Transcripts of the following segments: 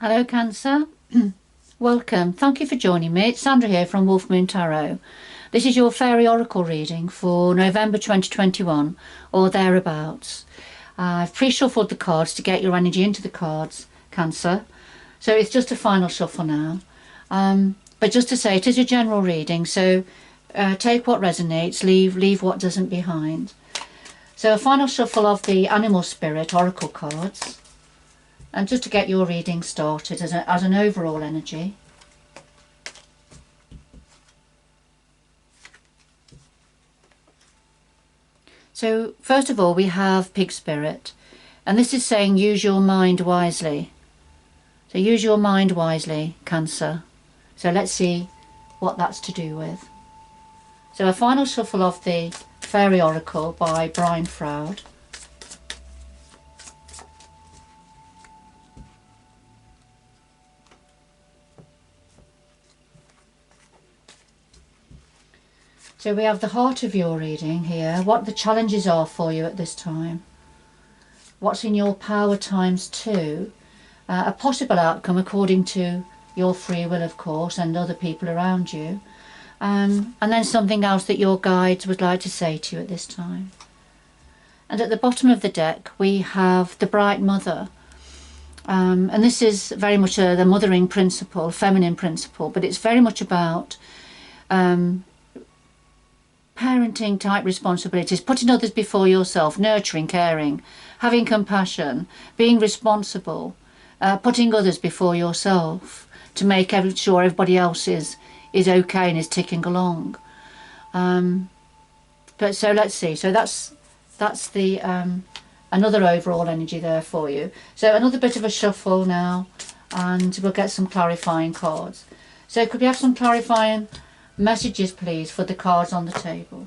Hello Cancer, welcome. Thank you for joining me. It's Sandra here from Wolf Moon Tarot. This is your Faery Oracle reading for November 2021 or thereabouts. I've pre-shuffled the cards to get your energy into the cards, Cancer. So it's just a final shuffle now. But just to say, it is a general reading, so take what resonates, leave what doesn't behind. So a final shuffle of the Animal Spirit Oracle cards. And just to get your reading started as an overall energy. So first of all we have Pig Spirit, and this is saying use your mind wisely. So use your mind wisely, Cancer. So let's see what that's to do with. So a final shuffle of the Faery Oracle by Brian Foward. So we have the heart of your reading here, what the challenges are for you at this time, what's in your power times 2, a possible outcome according to your free will of course and other people around you, and then something else that your guides would like to say to you at this time. And at the bottom of the deck we have the Bright Mother, and this is very much the mothering principle, feminine principle, but it's very much about parenting type responsibilities, putting others before yourself, nurturing, caring, having compassion, being responsible, putting others before yourself to make sure everybody else is okay and is ticking along. But so let's see. So that's the another overall energy there for you. So another bit of a shuffle now, and we'll get some clarifying cards. So could we have some clarifying messages please for the cards on the table?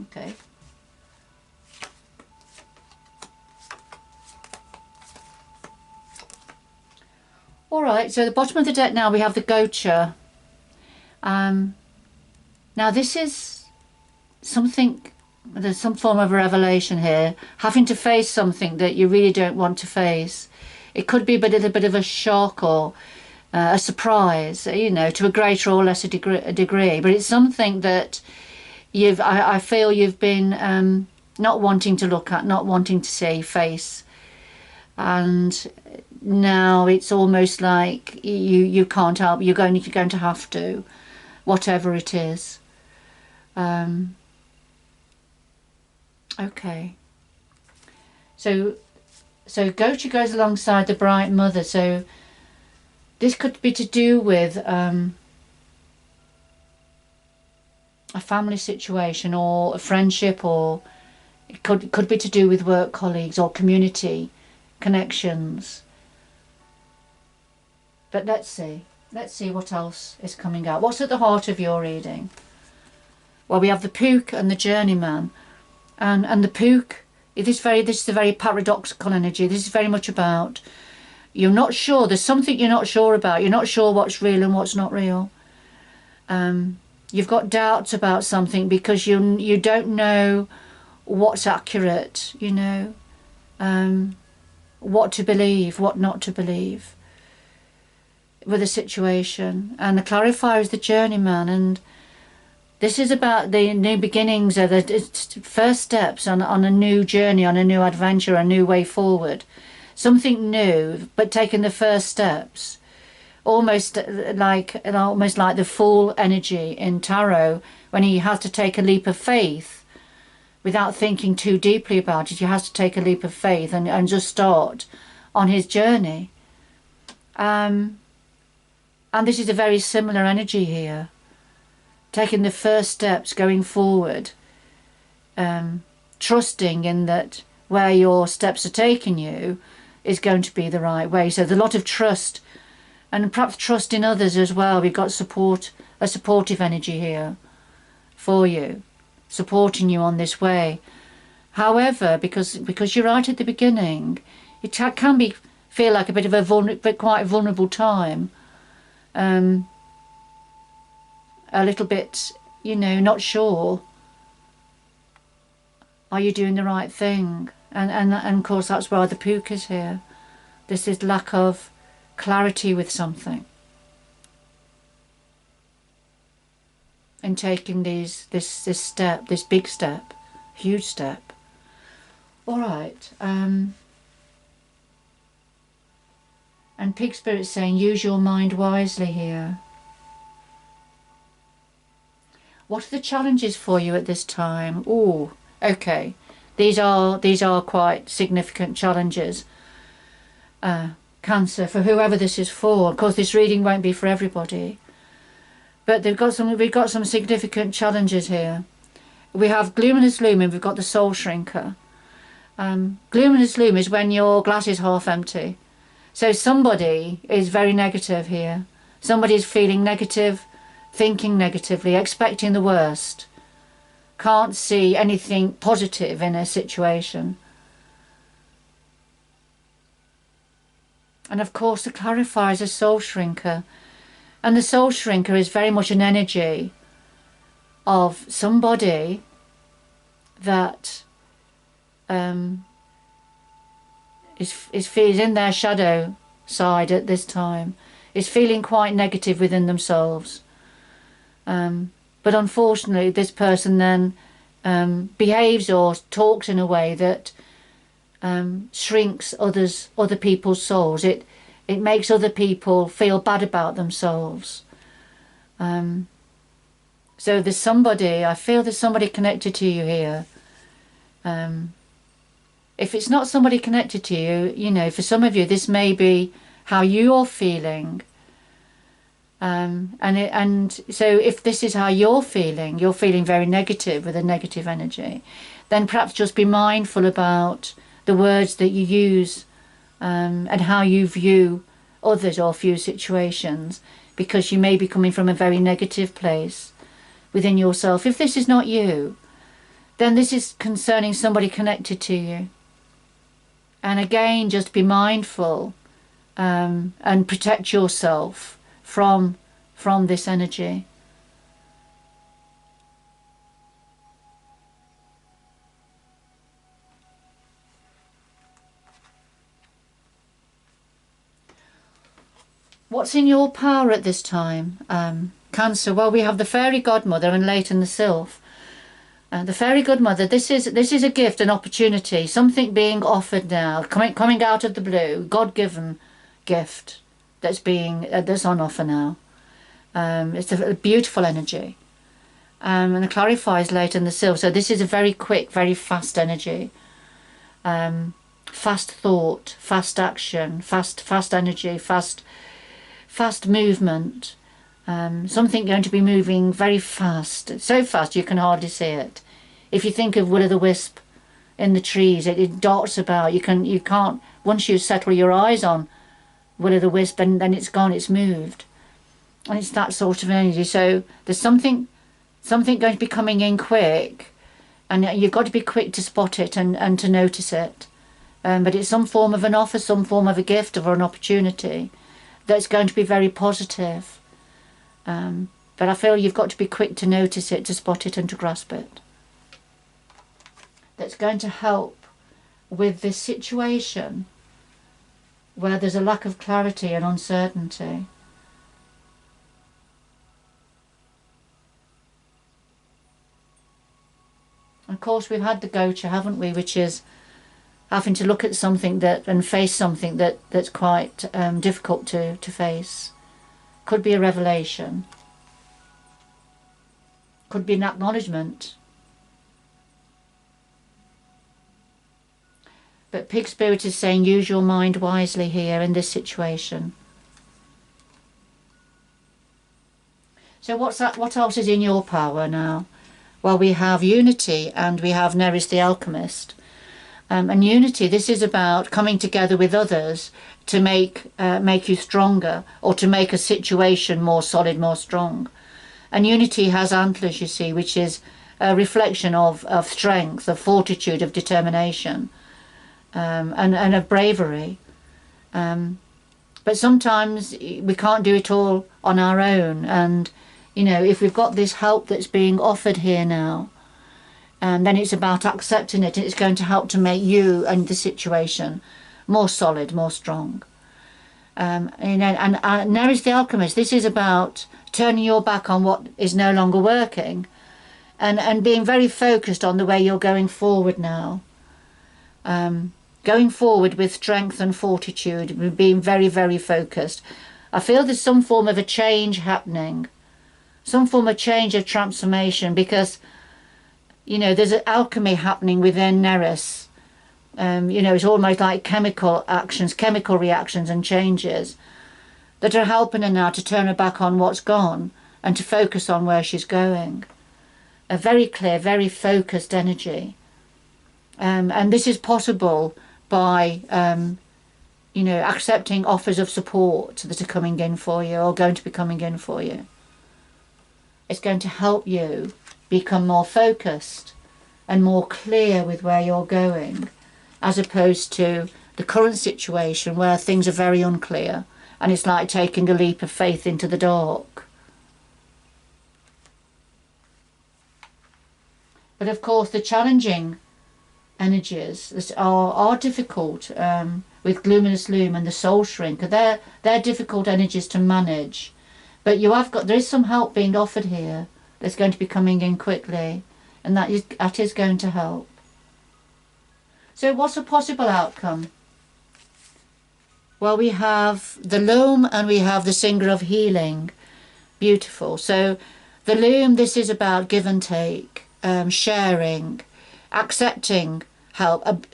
Okay. Alright, so the bottom of the deck now we have the Gocha. Now this is something, there's some form of revelation here, having to face something that you really don't want to face. It could be a bit of a shock or a surprise, you know, to a greater or lesser degree, but it's something that I feel you've been not wanting to look at, not wanting to see, face, and now it's almost like you can't help. You're going to have to, whatever it is. Okay. So Gocha goes alongside the Bright Mother. So this could be to do with a family situation or a friendship, or it could be to do with work colleagues or community connections. But let's see what else is coming out. What's at the heart of your reading? Well, we have the Pook and the Journeyman, and the Pook. This is a very paradoxical energy. This is very much about, you're not sure, there's something you're not sure about, you're not sure what's real and what's not real. You've got doubts about something because you don't know what's accurate, you know, what to believe, what not to believe with a situation. And the clarifier is the Journeyman, and this is about the new beginnings, or the first steps on a new journey, on a new adventure, a new way forward. Something new, but taking the first steps, almost like the Fool energy in tarot, when he has to take a leap of faith without thinking too deeply about it. He has to take a leap of faith and just start on his journey. And this is a very similar energy here, taking the first steps, going forward, trusting in that where your steps are taking you is going to be the right way. So there's a lot of trust, and perhaps trust in others as well. We've got a supportive energy here for you, supporting you on this way. However, because you're right at the beginning, it can feel like a bit of a quite vulnerable time. A little bit, you know, not sure. Are you doing the right thing? And of course that's why the Pook is here. This is lack of clarity with something. In taking this step, this big step, huge step. All right. And Pig Spirit's saying, use your mind wisely here. What are the challenges for you at this time? Oh, okay. These are quite significant challenges. Cancer, for whoever this is for. Of course, this reading won't be for everybody. But we've got some significant challenges here. We have Luminous Loom, and we've got the Soul Shrinker. Luminous Loom is when your glass is half empty. So somebody is very negative here. Somebody is feeling negative, thinking negatively, expecting the worst. Can't see anything positive in a situation. And of course the clarifier is a Soul Shrinker. And the Soul Shrinker is very much an energy of somebody that is in their shadow side at this time, is feeling quite negative within themselves. But unfortunately this person then behaves or talks in a way that shrinks other people's souls. It makes other people feel bad about themselves. So there's somebody, I feel there's somebody connected to you here. If it's not somebody connected to you, you know, for some of you this may be how you're feeling. And so if this is how you're feeling very negative with a negative energy, then perhaps just be mindful about the words that you use, and how you view others or view situations, because you may be coming from a very negative place within yourself. If this is not you, then this is concerning somebody connected to you. And again, just be mindful and protect yourself from this energy. What's in your power at this time, Cancer? Well, we have the Fairy Godmother and Leighton the Sylph. The Fairy Godmother, this is a gift, an opportunity, something being offered now, coming out of the blue, God-given gift that's on offer now. It's a beautiful energy. And it clarifies Leighton the Sylph. So this is a very quick, very fast energy. Fast thought, fast action, fast energy, fast movement. Something going to be moving very fast, so fast you can hardly see it. If you think of Will-o'-the-Wisp in the trees, it darts about. You can't, once you settle your eyes on Will-o'-the-Wisp, and then it's gone, it's moved. And it's that sort of energy. So there's something going to be coming in quick, and you've got to be quick to spot it and to notice it. But it's some form of an offer, some form of a gift or an opportunity that's going to be very positive. But I feel you've got to be quick to notice it, to spot it and to grasp it. That's going to help with this situation where there's a lack of clarity and uncertainty. Of course, we've had the Gocha, haven't we, which is having to look at something and face something that's quite difficult to face. Could be a revelation. Could be an acknowledgement. But Pig Spirit is saying, use your mind wisely here in this situation. So what else is in your power now? Well, we have Unity and we have Neris the Alchemist. And Unity, this is about coming together with others to make you stronger, or to make a situation more solid, more strong. And Unity has antlers, you see, which is a reflection of strength, of fortitude, of determination, and of bravery. But sometimes we can't do it all on our own. And, you know, if we've got this help that's being offered here now, then it's about accepting it. It's going to help to make you and the situation more solid, more strong. And there is the Alchemist. This is about turning your back on what is no longer working, and being very focused on the way you're going forward now. Going forward with strength and fortitude, being very, very focused. I feel there's some form of a change happening, some form of change of transformation, because, you know, there's an alchemy happening within Neris. You know, it's almost like chemical actions, chemical reactions and changes that are helping her now to turn her back on what's gone and to focus on where she's going. A very clear, very focused energy. And this is possible by, you know, accepting offers of support that are coming in for you or going to be coming in for you. It's going to help you become more focused and more clear with where you're going, as opposed to the current situation where things are very unclear and it's like taking a leap of faith into the dark. But of course the challenging energies that are difficult with Luminous Loom and the Soul Shrink, they're difficult energies to manage. But there is some help being offered here that's going to be coming in quickly, and that is going to help. So what's a possible outcome? Well, we have the Loom and we have the Singer of Healing. Beautiful. So the Loom, this is about give and take, sharing, accepting help,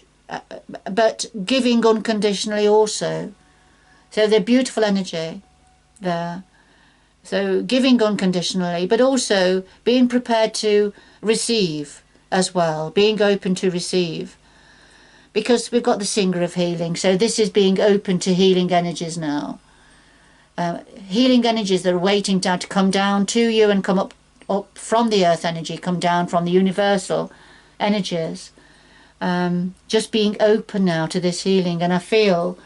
but giving unconditionally also. So the beautiful energy there. So giving unconditionally, but also being prepared to receive as well, being open to receive. Because we've got the Singer of Healing, so this is being open to healing energies now. Healing energies that are waiting to come down to you and come up from the earth energy, come down from the universal energies. Just being open now to this healing, and I feel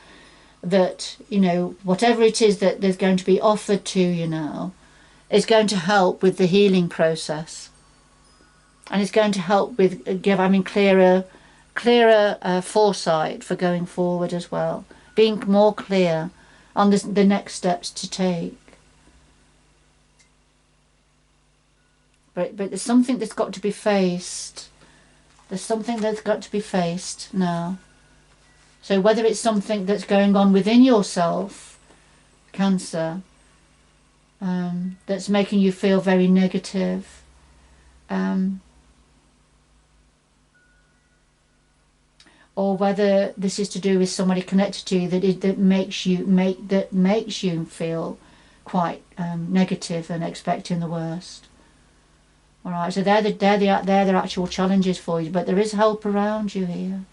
that, you know, whatever it is that there's going to be offered to you now is going to help with the healing process, and it's going to help with clearer foresight for going forward as well, being more clear on the next steps to take. But there's something that's got to be faced. There's something that's got to be faced now. So whether it's something that's going on within yourself, Cancer, that's making you feel very negative, or whether this is to do with somebody connected to you that makes you feel quite negative and expecting the worst. All right, so they're the actual challenges for you, but there is help around you here,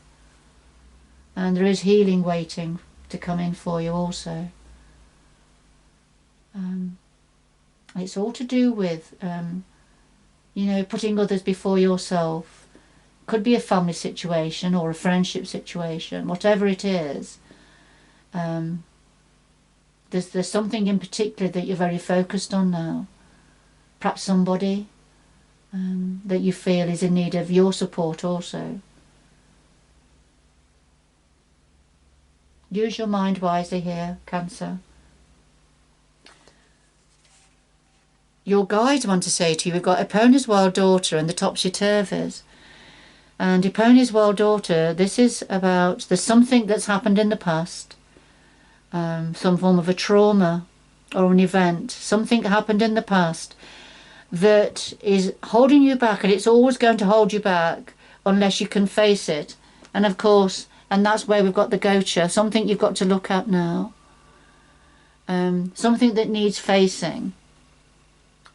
and there is healing waiting to come in for you also. It's all to do with you know, putting others before yourself. Could be a family situation or a friendship situation, whatever it is. There's something in particular that you're very focused on now. Perhaps somebody that you feel is in need of your support also. Use your mind wisely here, Cancer. Your guides want to say to you, we've got Epona's Wild Daughter and the Topsy-Turvies. And Epona's Wild Daughter, this is about, there's something that's happened in the past, some form of a trauma or an event, something happened in the past that is holding you back, and it's always going to hold you back unless you can face it. And of course, and that's where we've got the Gocha, something you've got to look at now, something that needs facing.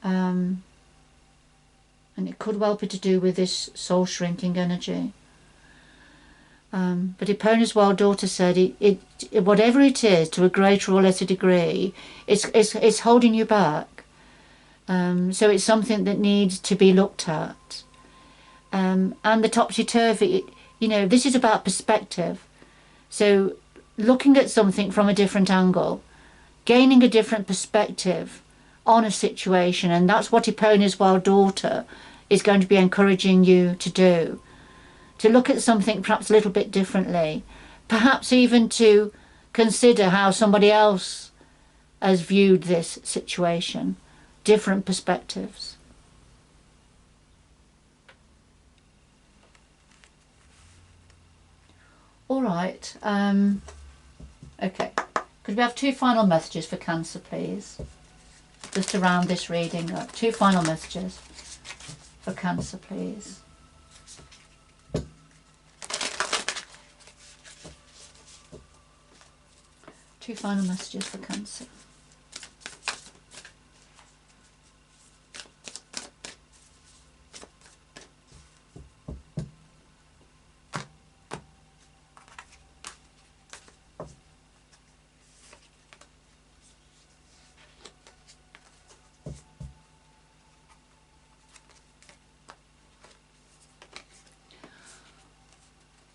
And it could well be to do with this soul shrinking energy. But Epona's Wild Daughter said it whatever it is, to a greater or lesser degree, it's holding you back. So it's something that needs to be looked at. And the topsy-turvy, you know, this is about perspective. So looking at something from a different angle, gaining a different perspective on a situation, and that's what Epona's Wild Daughter is going to be encouraging you to do. To look at something perhaps a little bit differently, perhaps even to consider how somebody else has viewed this situation, different perspectives. All right, okay. Could we have 2 final messages for Cancer, please? Just to round this reading up. 2 final messages for Cancer, please. Two final messages for Cancer.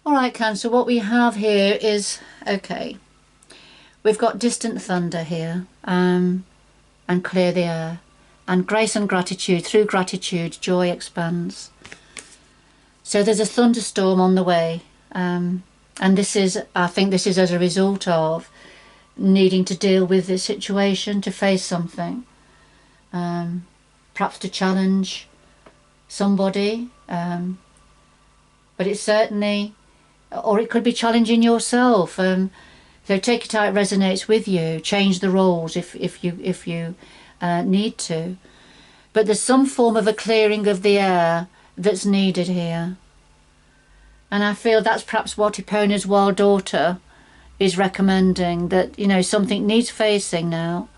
Alright, Cancer, what we have here is, okay, we've got distant thunder here, and clear the air, and grace and gratitude. Through gratitude, joy expands. So there's a thunderstorm on the way, and this is, I think this is as a result of needing to deal with this situation, to face something, perhaps to challenge somebody, but it's certainly, or it could be challenging yourself. So take it how it resonates with you. Change the roles if you need to. But there's some form of a clearing of the air that's needed here. And I feel that's perhaps what Epona's Wild Daughter is recommending, that, you know, something needs facing now,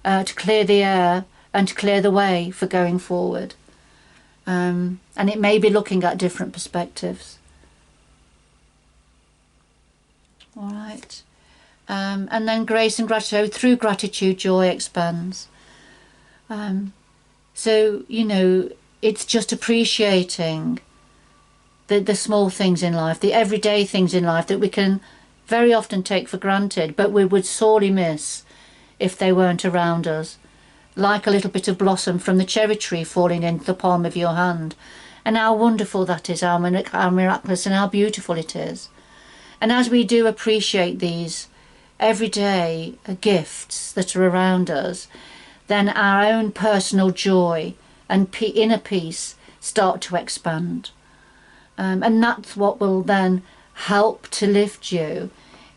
to clear the air and to clear the way for going forward. And it may be looking at different perspectives. All right. And then grace and gratitude. Through gratitude, joy expands. So, you know, it's just appreciating the small things in life, the everyday things in life that we can very often take for granted, but we would sorely miss if they weren't around us. Like a little bit of blossom from the cherry tree falling into the palm of your hand. And how wonderful that is, how miraculous and how beautiful it is. And as we do appreciate these everyday gifts that are around us, then our own personal joy and inner peace start to expand. And that's what will then help to lift you.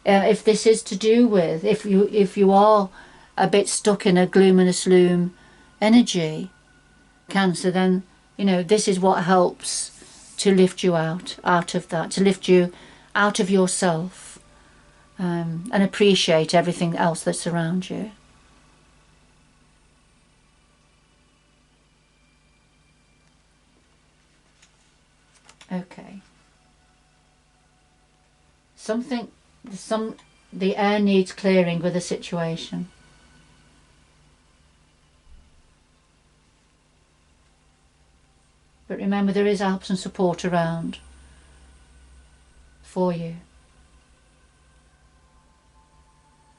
If this is to do with, if you are a bit stuck in a gloom and a sloom energy, Cancer, then, you know, this is what helps to lift you out of that, to lift you out of yourself, and appreciate everything else that's around you. Okay. The air needs clearing with a situation. But remember, there is help and support around for you.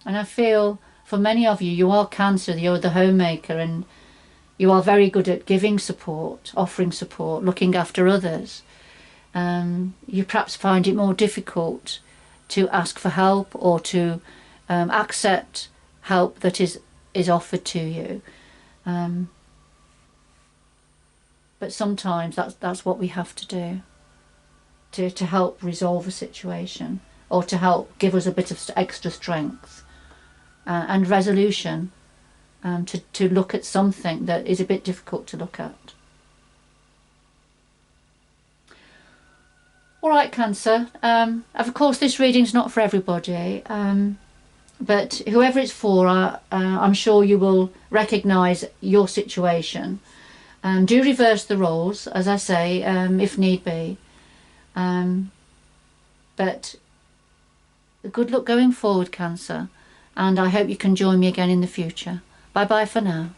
And I feel for many of you, you are Cancer, you're the homemaker, and you are very good at giving support, offering support, looking after others. You perhaps find it more difficult to ask for help or to accept help that is offered to you. But sometimes that's what we have to do to help resolve a situation, or to help give us a bit of extra strength and resolution, to look at something that is a bit difficult to look at. All right, Cancer. Of course, this reading's not for everybody, but whoever it's for, I'm sure you will recognise your situation. Do reverse the roles, as I say, if need be. But good luck going forward, Cancer, and I hope you can join me again in the future. Bye bye for now.